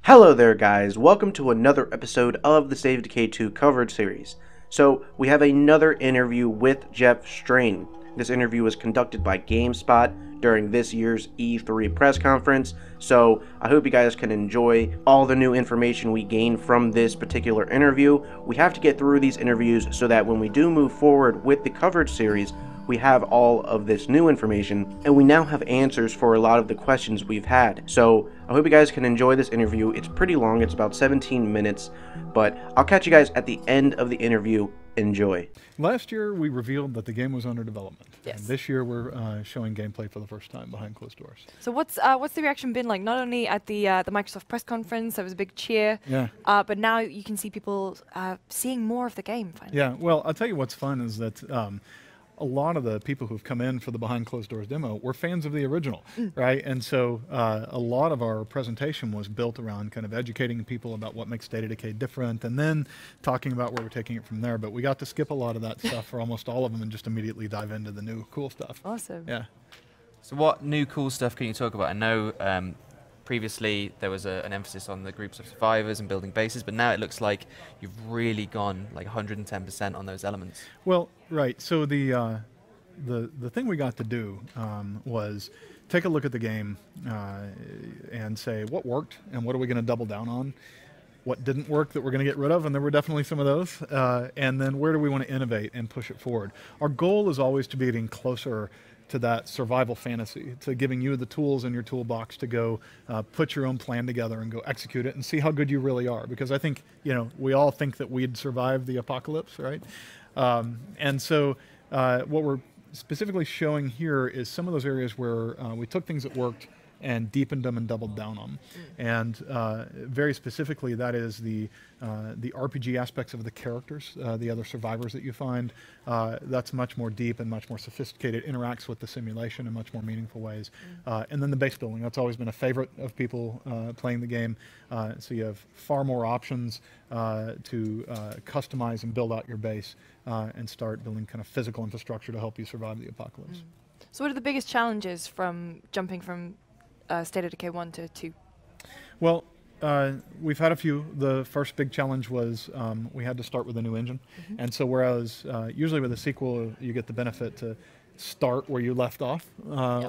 Hello there guys, welcome to another episode of the State of Decay 2 coverage series. So we have another interview with Jeff Strain. This interview was conducted by GameSpot during this year's E3 press conference, so I hope you guys can enjoy all the new information we gained from this particular interview. We have to get through these interviews so that when we do move forward with the coverage series, we have all of this new information, and we now have answers for a lot of the questions we've had. So I hope you guys can enjoy this interview. It's pretty long, it's about 17 minutes, but I'll catch you guys at the end of the interview. Enjoy. Last year we revealed that the game was under development. Yes. And this year we're showing gameplay for the first time behind closed doors. So what's the reaction been like? Not only at the Microsoft press conference, there was a big cheer, but now you can see people seeing more of the game finally. Yeah, well, I'll tell you what's fun is that a lot of the people who've come in for the behind closed doors demo were fans of the original, right? And so a lot of our presentation was built around kind of educating people about what makes State of Decay different, and then talking about where we're taking it from there. But we got to skip a lot of that stuff for almost all of them and just immediately dive into the new cool stuff. Awesome. Yeah. So what new cool stuff can you talk about? I know previously there was an emphasis on the groups of survivors and building bases, but now it looks like you've really gone like 110% on those elements. Well, right. So the thing we got to do was take a look at the game and say what worked and what are we going to double down on, what didn't work that we're going to get rid of, and there were definitely some of those, and then where do we want to innovate and push it forward. Our goal is always to be getting closer to that survival fantasy, to giving you the tools in your toolbox to go put your own plan together and go execute it and see how good you really are. Because I think, you know, we all think that we'd survive the apocalypse, right? And so what we're specifically showing here is some of those areas where we took things that worked and deepened them and doubled down on them. And very specifically, that is the RPG aspects of the characters, the other survivors that you find. That's much more deep and much more sophisticated, interacts with the simulation in much more meaningful ways. And then the base building, that's always been a favorite of people playing the game. So you have far more options to customize and build out your base and start building kind of physical infrastructure to help you survive the apocalypse. So what are the biggest challenges from jumping from State of Decay 1 to 2? Well, we've had a few. The first big challenge was we had to start with a new engine. And so whereas usually with a sequel you get the benefit to start where you left off,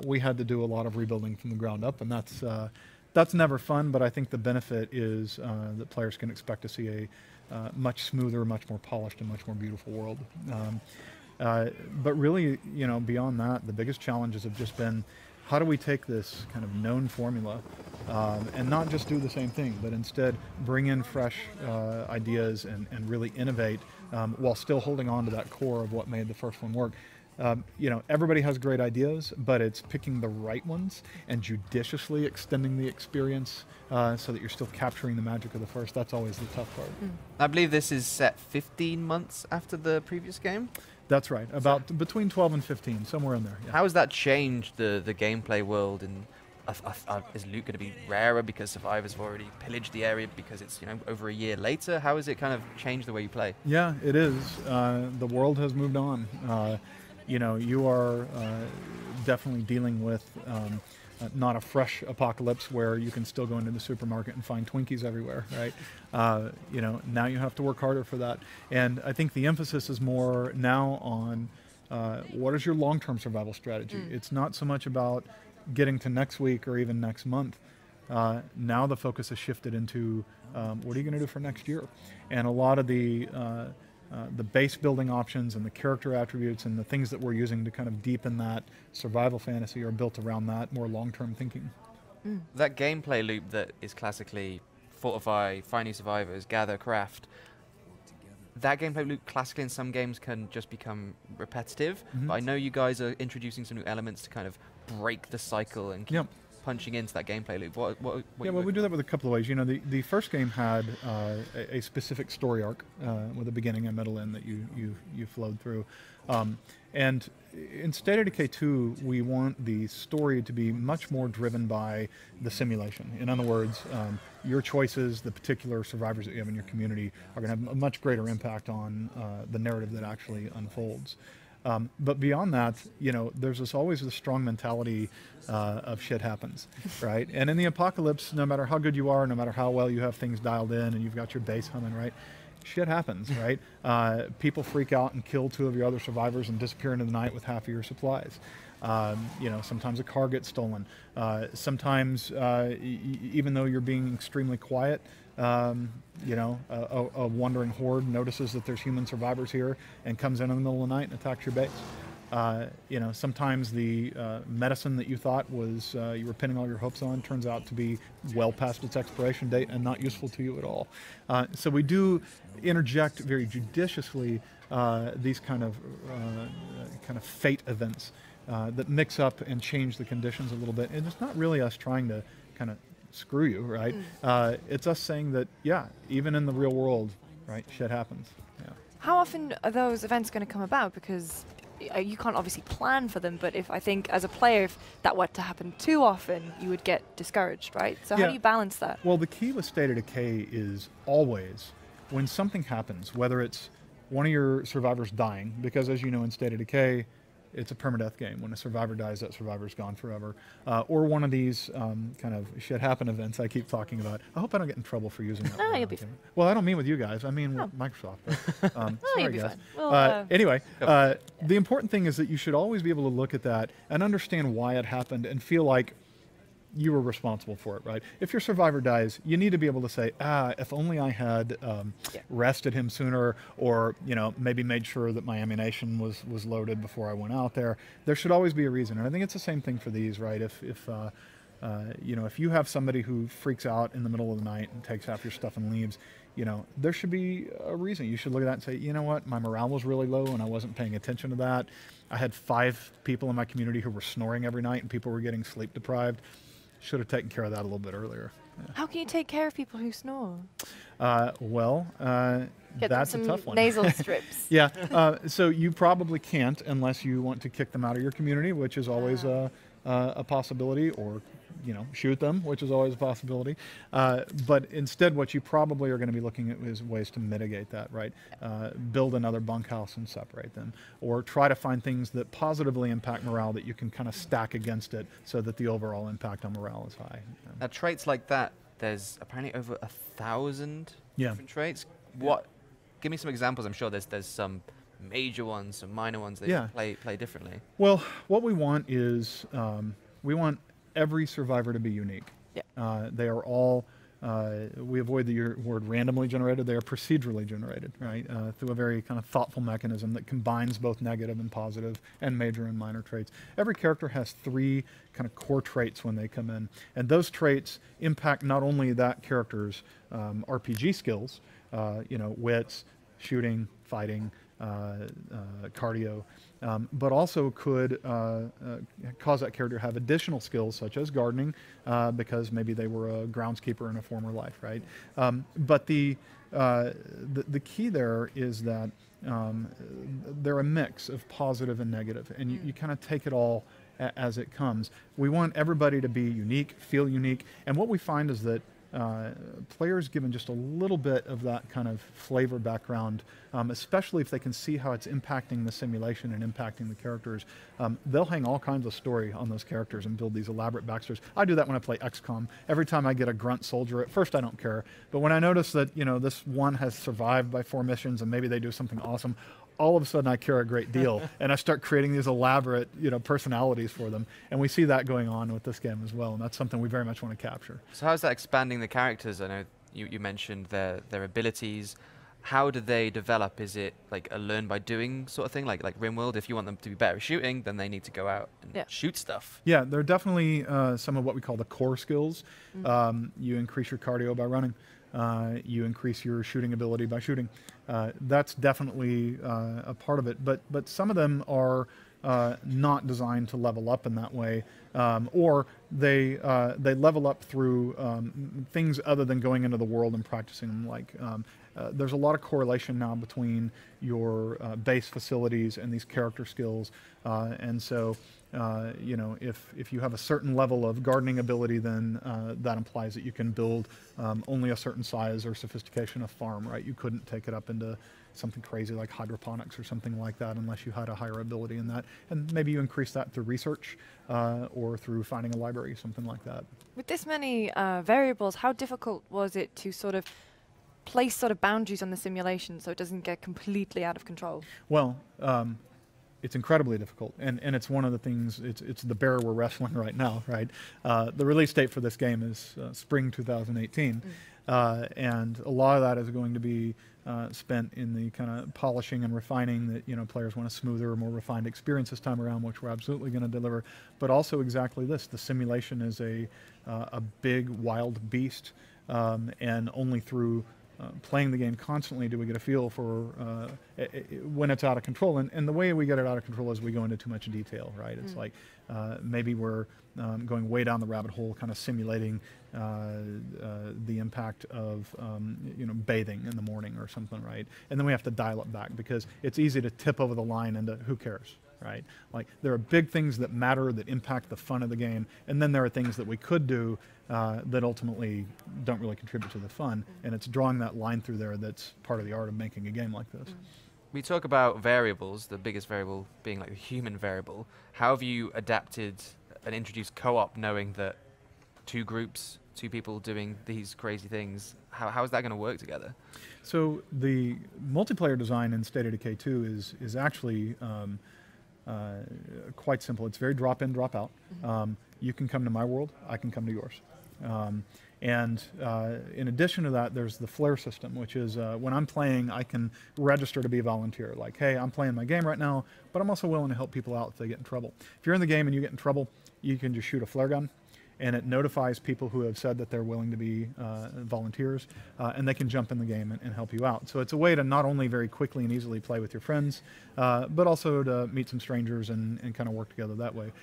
we had to do a lot of rebuilding from the ground up, and that's never fun, but I think the benefit is that players can expect to see a much smoother, much more polished, and much more beautiful world. But really, you know, beyond that, the biggest challenges have just been how do we take this kind of known formula and not just do the same thing, but instead bring in fresh ideas and really innovate while still holding on to that core of what made the first one work. You know, everybody has great ideas, but it's picking the right ones and judiciously extending the experience so that you're still capturing the magic of the first. That's always the tough part. I believe this is set 15 months after the previous game. That's right, about between 12 and 15, somewhere in there. Yeah. How has that changed the gameplay world? And is loot going to be rarer because survivors have already pillaged the area because it's, you know, over a year later? How has it kind of changed the way you play? Yeah, it is. The world has moved on. You know, you are definitely dealing with not a fresh apocalypse where you can still go into the supermarket and find Twinkies everywhere, right? You know, now you have to work harder for that. And I think the emphasis is more now on what is your long-term survival strategy? It's not so much about getting to next week or even next month. Now the focus has shifted into what are you going to do for next year? And a lot of the base building options and the character attributes and the things that we're using to kind of deepen that survival fantasy are built around that more long-term thinking. That gameplay loop that is classically fortify, find new survivors, gather, craft, that gameplay loop classically in some games can just become repetitive, but I know you guys are introducing some new elements to kind of break the cycle and keep punching into that gameplay loop. Well, we do that with a couple of ways. You know, the first game had a specific story arc with a beginning and middle end that you flowed through. And in State of Decay 2, we want the story to be much more driven by the simulation. In other words, your choices, the particular survivors that you have in your community, are going to have a much greater impact on the narrative that actually unfolds. But beyond that, there's always this strong mentality of shit happens, right? And in the apocalypse, no matter how good you are, no matter how well you have things dialed in and you've got your base humming, right? Shit happens, right? People freak out and kill 2 of your other survivors and disappear into the night with half of your supplies. Sometimes a car gets stolen. Sometimes, even though you're being extremely quiet, a wandering horde notices that there's human survivors here and comes in the middle of the night and attacks your base. Sometimes the medicine that you thought was you were pinning all your hopes on turns out to be well past its expiration date and not useful to you at all. So we do interject very judiciously these kind of fate events that mix up and change the conditions a little bit. And it's not really us trying to kind of screw you, right? It's us saying that, yeah, even in the real world, right, shit happens. Yeah. How often are those events going to come about? Because you can't obviously plan for them, but I think as a player, if that were to happen too often, you would get discouraged, right? So how do you balance that? Well, the key with State of Decay is always, when something happens, whether it's one of your survivors dying, because as you know in State of Decay, it's a permadeath game. When a survivor dies, that survivor's gone forever. Or one of these kind of shit happen events I keep talking about. I hope I don't get in trouble for using that. No, you'll be fine. Well, I don't mean with you guys. I mean with Microsoft. But, you'll sorry, be guys. fine. Well, anyway, the important thing is that you should always be able to look at that and understand why it happened and feel like you were responsible for it, right? If your survivor dies, you need to be able to say, if only I had rested him sooner, or maybe made sure that my ammunition was loaded before I went out there. There should always be a reason, and I think it's the same thing for these, right? If you have somebody who freaks out in the middle of the night and takes half your stuff and leaves, there should be a reason. You should look at that and say, you know what, my morale was really low and I wasn't paying attention to that. I had 5 people in my community who were snoring every night and people were getting sleep deprived. Should have taken care of that a little bit earlier. Yeah. How can you take care of people who snore? That's some a tough one. Nasal strips. Yeah, so you probably can't unless you want to kick them out of your community, which is always a possibility, or shoot them, which is always a possibility. But instead, what you probably are going to be looking at is ways to mitigate that, right? Build another bunkhouse and separate them, or try to find things that positively impact morale that you can kind of stack against it so that the overall impact on morale is high. Now, traits like that, there's apparently over 1,000 different traits. Give me some examples. I'm sure there's some major ones, some minor ones that play differently. Well, what we want is we want every survivor to be unique. Yeah. They are all, we avoid the word randomly generated, they are procedurally generated, right? Through a very kind of thoughtful mechanism that combines both negative and positive and major and minor traits. Every character has 3 kind of core traits when they come in, and those traits impact not only that character's RPG skills, wits, shooting, fighting, cardio, but also could cause that character to have additional skills such as gardening, because maybe they were a groundskeeper in a former life, right? But the key there is that they're a mix of positive and negative, and you kind of take it all as it comes. We want everybody to be unique, feel unique, and what we find is that players given just a little bit of that kind of flavor background, especially if they can see how it's impacting the simulation and impacting the characters, they'll hang all kinds of story on those characters and build these elaborate backstories. I do that when I play XCOM. Every time I get a grunt soldier, at first I don't care, but when I notice that this one has survived by 4 missions and maybe they do something awesome, all of a sudden I care a great deal, and I start creating these elaborate, personalities for them. And we see that going on with this game as well, and that's something we very much want to capture. So how's that expanding the characters? I know you mentioned their abilities. How do they develop? Is it like a learn by doing sort of thing, like RimWorld? If you want them to be better at shooting, then they need to go out and shoot stuff. Yeah, there are definitely some of what we call the core skills. You increase your cardio by running. You increase your shooting ability by shooting. That's definitely a part of it, but some of them are not designed to level up in that way, or they level up through things other than going into the world and practicing them. Like there's a lot of correlation now between your base facilities and these character skills, and so if you have a certain level of gardening ability, then that implies that you can build only a certain size or sophistication of farm, right? You couldn't take it up into something crazy like hydroponics or something like that, unless you had a higher ability in that. And maybe you increase that through research or through finding a library, something like that. With this many variables, how difficult was it to sort of place sort of boundaries on the simulation so it doesn't get completely out of control? Well, it's incredibly difficult, and it's one of the things, it's the bear we're wrestling right now, right? The release date for this game is spring 2018, and a lot of that is going to be spent in the kind of polishing and refining that, you know, players want a smoother, more refined experience this time around, which we're absolutely going to deliver. But also exactly this, the simulation is a big, wild beast, and only through playing the game constantly do we get a feel for when it's out of control. And the way we get it out of control is we go into too much detail, right? It's like maybe we're going way down the rabbit hole, kind of simulating the impact of you know, bathing in the morning or something, right? And then we have to dial it back because it's easy to tip over the line into who cares, right? Like, there are big things that matter, that impact the fun of the game, and then there are things that we could do that ultimately don't really contribute to the fun, and it's drawing that line through there that's part of the art of making a game like this. We talk about variables, the biggest variable being like the human variable. How have you adapted and introduced co-op, knowing that two groups, two people doing these crazy things, how is that going to work together? So the multiplayer design in State of Decay 2 is actually quite simple. It's very drop in, drop out. You can come to my world, I can come to yours. And in addition to that, there's the flare system, which is when I'm playing, I can register to be a volunteer. Like, hey, I'm playing my game right now, but I'm also willing to help people out if they get in trouble. If you're in the game and you get in trouble, you can just shoot a flare gun, and it notifies people who have said that they're willing to be volunteers, and they can jump in the game and help you out. So it's a way to not only very quickly and easily play with your friends, but also to meet some strangers and kind of work together that way.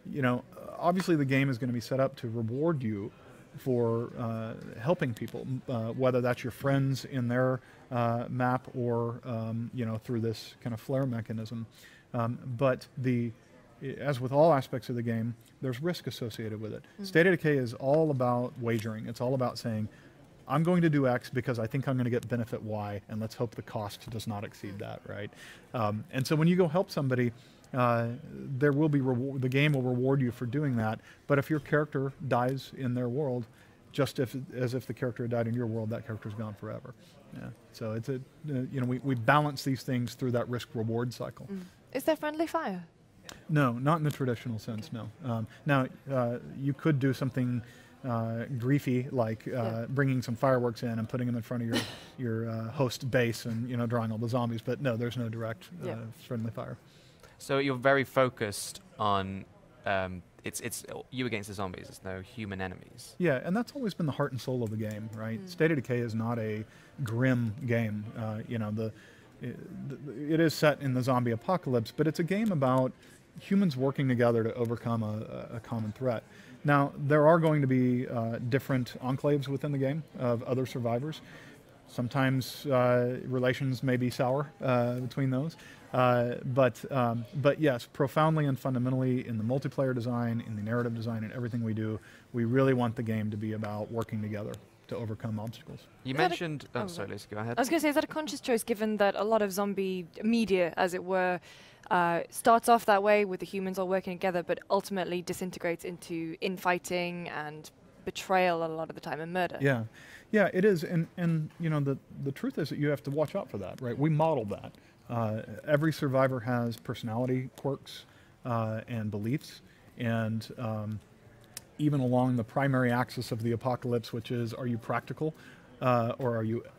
You know, obviously the game is going to be set up to reward you for helping people, whether that's your friends in their map or you know, through this kind of flare mechanism. But as with all aspects of the game, there's risk associated with it. State of Decay is all about wagering. It's all about saying, I'm going to do X because I think I'm going to get benefit Y, and let's hope the cost does not exceed that, right? And so when you go help somebody, there will be the game will reward you for doing that. But if your character dies in their world, just as if the character had died in your world, that character's gone forever. Yeah. So it's you know, we balance these things through that risk-reward cycle. Is there friendly fire? No, not in the traditional sense. No. Now you could do something griefy, like bringing some fireworks in and putting them in front of your host base and, you know, drawing all the zombies. But no, there's no direct friendly fire. So you're very focused on it's you against the zombies. There's no human enemies. Yeah, and that's always been the heart and soul of the game, right? State of Decay is not a grim game. You know, it is set in the zombie apocalypse, but it's a game about humans working together to overcome a common threat. Now, there are going to be different enclaves within the game of other survivors. Sometimes relations may be sour between those. But yes, profoundly and fundamentally in the multiplayer design, in the narrative design, and everything we do, we really want the game to be about working together to overcome obstacles. You mentioned... sorry, Lucy, go ahead. I was going to say, is that a conscious choice, given that a lot of zombie media, as it were, starts off that way with the humans all working together, but ultimately disintegrates into infighting and betrayal a lot of the time, and murder? Yeah, it is. And you know, the truth is that you have to watch out for that, right? We modeled that. Every survivor has personality quirks and beliefs, and even along the primary axis of the apocalypse, which is, are you practical or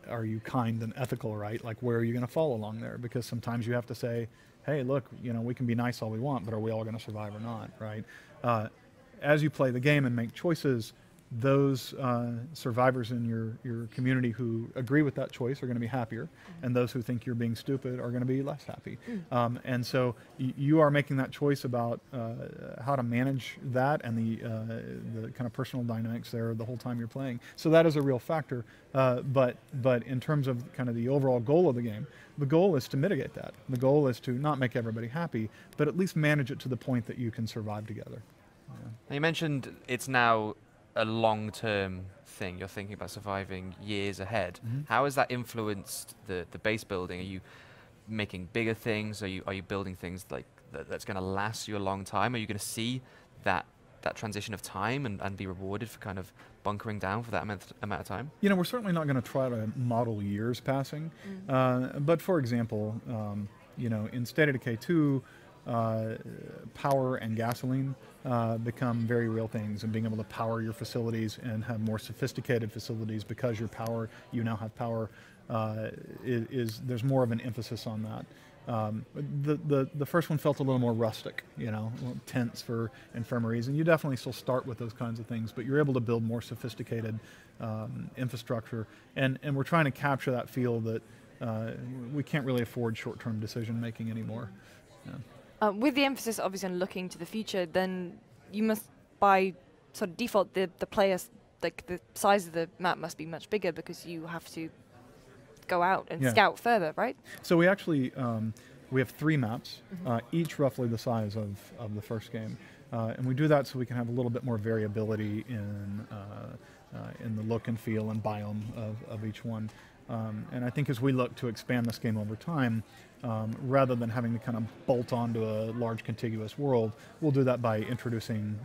are you kind and ethical, right? Like, where are you going to fall along there? Because sometimes you have to say, hey, look, you know, we can be nice all we want, but are we all going to survive or not, right? As you play the game and make choices, those survivors in your community who agree with that choice are going to be happier, and those who think you're being stupid are going to be less happy. And so you are making that choice about how to manage that and the kind of personal dynamics there the whole time you're playing. So that is a real factor. But in terms of kind of the overall goal of the game, the goal is to mitigate that. The goal is to not make everybody happy, but at least manage it to the point that you can survive together. Now, you mentioned it's now a long-term thing. You're thinking about surviving years ahead. Mm-hmm. How has that influenced the base building? Are you making bigger things? Are you building things like that's going to last you a long time? Are you going to see that transition of time and be rewarded for kind of bunkering down for that amount of time? You know, we're certainly not going to try to model years passing, but for example, you know, in State of Decay 2, power and gasoline become very real things, and being able to power your facilities and have more sophisticated facilities because you now have power, there's more of an emphasis on that. The first one felt a little more rustic, you know, tents for infirmaries, and you definitely still start with those kinds of things, but you're able to build more sophisticated infrastructure, and we're trying to capture that feel that we can't really afford short-term decision making anymore. Yeah. With the emphasis obviously on looking to the future, then you must, by sort of default, the players, like the size of the map must be much bigger because you have to go out and scout further, right? So we actually we have 3 maps, each roughly the size of the first game, and we do that so we can have a little bit more variability in the look and feel and biome of each one. And I think as we look to expand this game over time, rather than having to kind of bolt onto a large contiguous world, we'll do that by introducing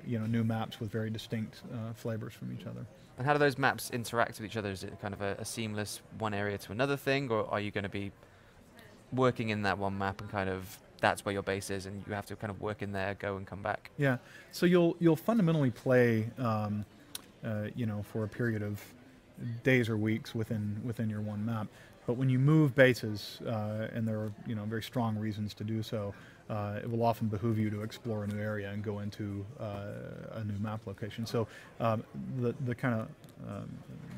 you know, new maps with very distinct flavors from each other. And how do those maps interact with each other? Is it kind of a seamless one area to another thing, or are you going to be working in that one map and kind of that's where your base is and you have to kind of work in there, go and come back? Yeah, so you'll fundamentally play you know, for a period of days or weeks within your one map. But when you move bases, and there are, you know, very strong reasons to do so, it will often behoove you to explore a new area and go into a new map location. So the kind of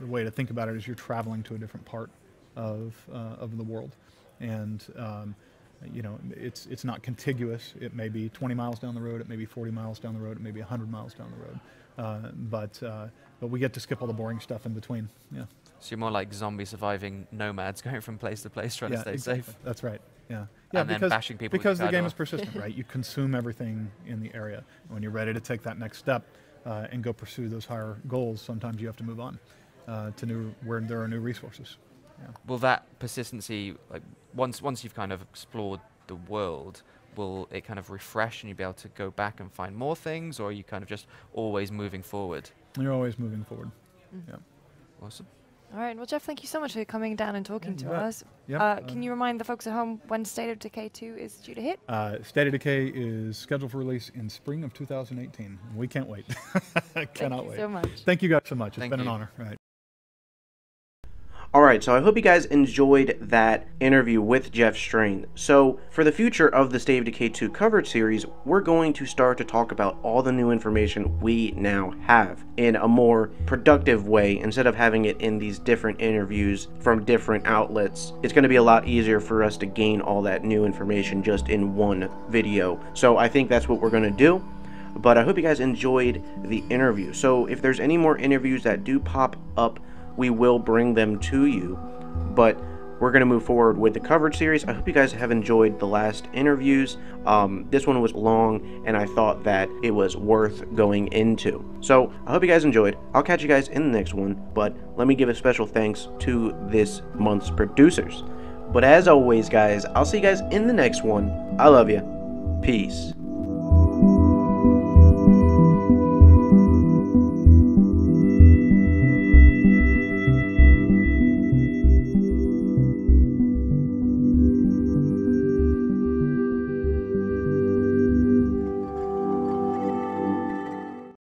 the way to think about it is you're traveling to a different part of the world, and you know, it's not contiguous. It may be 20 miles down the road, it may be 40 miles down the road, it may be 100 miles down the road. But we get to skip all the boring stuff in between. Yeah. So you're more like zombie surviving nomads going from place to place trying to stay safe. That's right. Yeah. And then bashing people because with the game is persistent, right? You consume everything in the area. When you're ready to take that next step and go pursue those higher goals, sometimes you have to move on to where there are new resources. Yeah. Will that persistency, like once you've kind of explored the world, will it kind of refresh and you'll be able to go back and find more things, or are you kind of just always moving forward? You're always moving forward. Yeah. Awesome. All right. Well, Jeff, thank you so much for coming down and talking to us. Yep. Can you remind the folks at home when State of Decay 2 is due to hit? State of Decay is scheduled for release in spring of 2018. We can't wait. Cannot wait. Thank you so much. Thank you guys so much. It's been an you. honor. All right. Alright, so I hope you guys enjoyed that interview with Jeff Strain. So, for the future of the State of Decay 2 coverage series, we're going to start to talk about all the new information we now have in a more productive way. Instead of having it in these different interviews from different outlets, it's going to be a lot easier for us to gain all that new information just in one video. So I think that's what we're going to do. But I hope you guys enjoyed the interview. So if there's any more interviews that do pop up, we will bring them to you, but we're going to move forward with the coverage series. I hope you guys have enjoyed the last interviews. This one was long, and I thought that it was worth going into. So I hope you guys enjoyed. I'll catch you guys in the next one, but let me give a special thanks to this month's producers. But as always, guys, I'll see you guys in the next one. I love you. Peace.